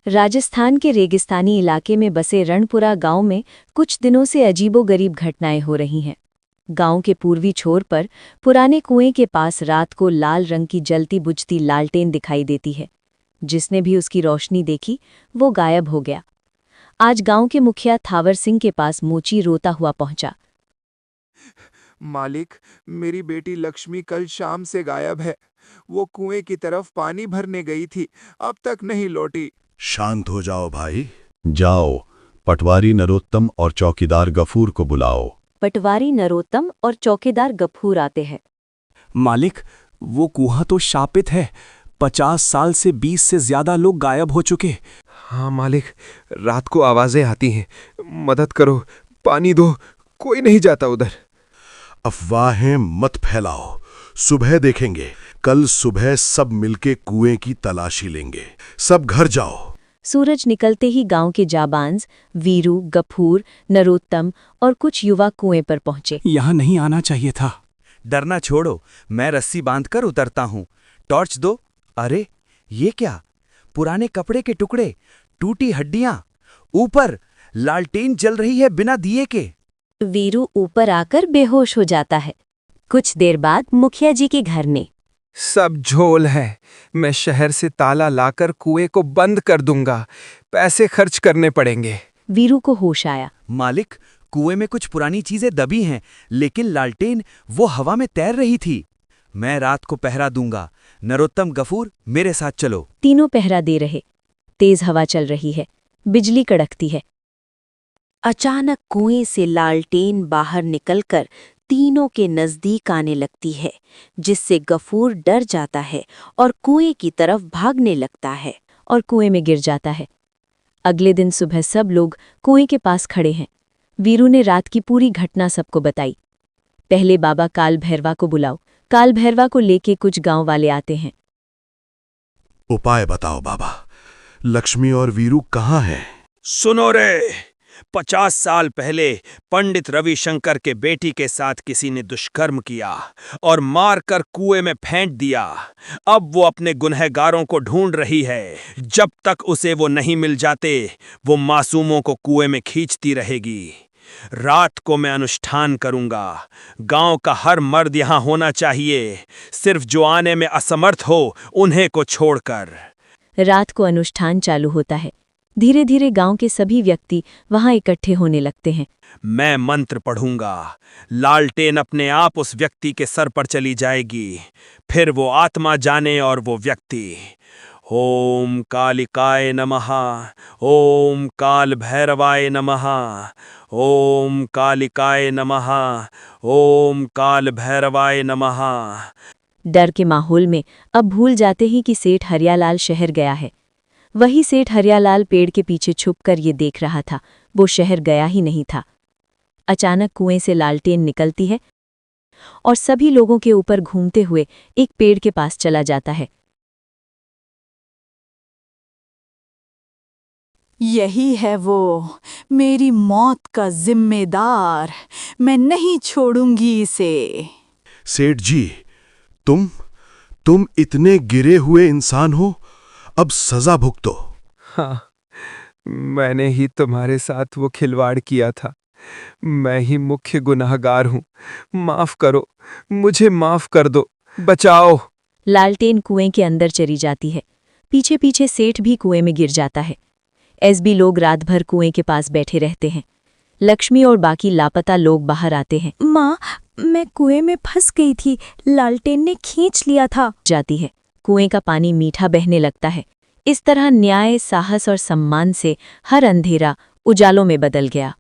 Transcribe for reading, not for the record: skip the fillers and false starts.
राजस्थान के रेगिस्तानी इलाके में बसे रणपुरा गांव में कुछ दिनों से अजीबोगरीब घटनाएं हो रही हैं। गांव के पूर्वी छोर पर पुराने कुएं के पास रात को लाल रंग की जलती बुझती लालटेन दिखाई देती है। जिसने भी उसकी रोशनी देखी वो गायब हो गया। आज गांव के मुखिया थावर सिंह के पास मोची रोता हुआ पहुंचा। मालिक, मेरी बेटी लक्ष्मी कल शाम से गायब है। वो कुएं की तरफ पानी भरने गई थी, अब तक नहीं लौटी। शांत हो जाओ भाई। जाओ, पटवारी नरोत्तम और चौकीदार गफूर को बुलाओ। पटवारी नरोत्तम और चौकीदार गफूर आते हैं। मालिक, वो कुआं तो शापित है। 50 साल से 20 से ज्यादा लोग गायब हो चुके। हाँ मालिक, रात को आवाजें आती हैं। मदद करो, पानी दो, कोई नहीं जाता उधर। अफवाहें मत फैलाओ, सुबह देखेंगे। कल सुबह सब मिलके कुएं की तलाशी लेंगे। सब घर जाओ। सूरज निकलते ही गांव के जाबांज वीरू, गफूर, नरोत्तम और कुछ युवा कुएं पर पहुंचे। यहाँ नहीं आना चाहिए था। डरना छोड़ो, मैं रस्सी बांधकर उतरता हूँ। टॉर्च दो। अरे ये क्या? पुराने कपड़े के टुकड़े, टूटी हड्डियां, ऊपर लालटेन जल रही है बिना दिए के। वीरू ऊपर आकर बेहोश हो जाता है। कुछ देर बाद मुखिया जी के घर में सब झोल है। मैं शहर से ताला लाकर कुएं को बंद कर दूंगा। पैसे खर्च करने पड़ेंगे। वीरू को होश आया। मालिक, कुएं में कुछ पुरानी चीजें दबी हैं, लेकिन लालटेन वो हवा में तैर रही थी। मैं रात को पहरा दूंगा। नरोत्तम, गफूर, मेरे साथ चलो। तीनों पहरा दे रहे। तेज हवा चल रही है, बिजली कड़कती है। अचानक कुएं से लालटेन बाहर निकलकर तीनों के नजदीक आने लगती है, जिससे गफूर डर जाता है और कुएं की तरफ भागने लगता है और कुएं में गिर जाता है। अगले दिन सुबह सब लोग कुएं के पास खड़े हैं। वीरू ने रात की पूरी घटना सबको बताई। पहले बाबा काल भैरवा को बुलाओ। काल भैरवा को लेके कुछ गांव वाले आते हैं। उपाय बताओ बाबा, लक्ष्मी और वीरू कहाँ हैं? सुनो रे, 50 साल पहले पंडित रविशंकर के बेटी के साथ किसी ने दुष्कर्म किया और मारकर कुएं में फेंक दिया। अब वो अपने गुनहगारों को ढूंढ रही है। जब तक उसे वो नहीं मिल जाते, वो मासूमों को कुएं में खींचती रहेगी। रात को मैं अनुष्ठान करूंगा। गांव का हर मर्द यहां होना चाहिए, सिर्फ जो आने में असमर्थ हो उन्हें को छोड़कर। रात को अनुष्ठान चालू होता है। धीरे धीरे गांव के सभी व्यक्ति वहां इकट्ठे होने लगते हैं। मैं मंत्र पढ़ूंगा। लालटेन अपने आप उस व्यक्ति के सर पर चली जाएगी। फिर वो आत्मा जाने और वो व्यक्ति। ओम कालिकाय नमः, ओम काल भैरवाय नमः, ओम कालिकाय नमः, ओम काल भैरवाय नमः। डर के माहौल में अब भूल जाते ही कि सेठ हरियालाल शहर गया है। वही सेठ हरियालाल पेड़ के पीछे छुपकर ये देख रहा था। वो शहर गया ही नहीं था। अचानक कुएं से लालटेन निकलती है और सभी लोगों के ऊपर घूमते हुए एक पेड़ के पास चला जाता है। यही है वो, मेरी मौत का जिम्मेदार। मैं नहीं छोड़ूंगी इसे। सेठ जी, तुम इतने गिरे हुए इंसान हो, अब सजा भुगतो। हाँ, मैंने ही तुम्हारे साथ वो खिलवाड़ किया था। मैं ही मुख्य गुनाहगार हूँ। माफ करो, मुझे माफ कर दो, बचाओ। लालटेन कुएं के अंदर चली जाती है। पीछे पीछे सेठ भी कुएं में गिर जाता है। एसबी लोग रात भर कुएं के पास बैठे रहते हैं। लक्ष्मी और बाकी लापता लोग बाहर आते हैं। माँ, मैं कुएं में फंस गई थी, लालटेन ने खींच लिया था। जाती है। कुएं का पानी मीठा बहने लगता है। इस तरह न्याय, साहस और सम्मान से हर अंधेरा उजालों में बदल गया।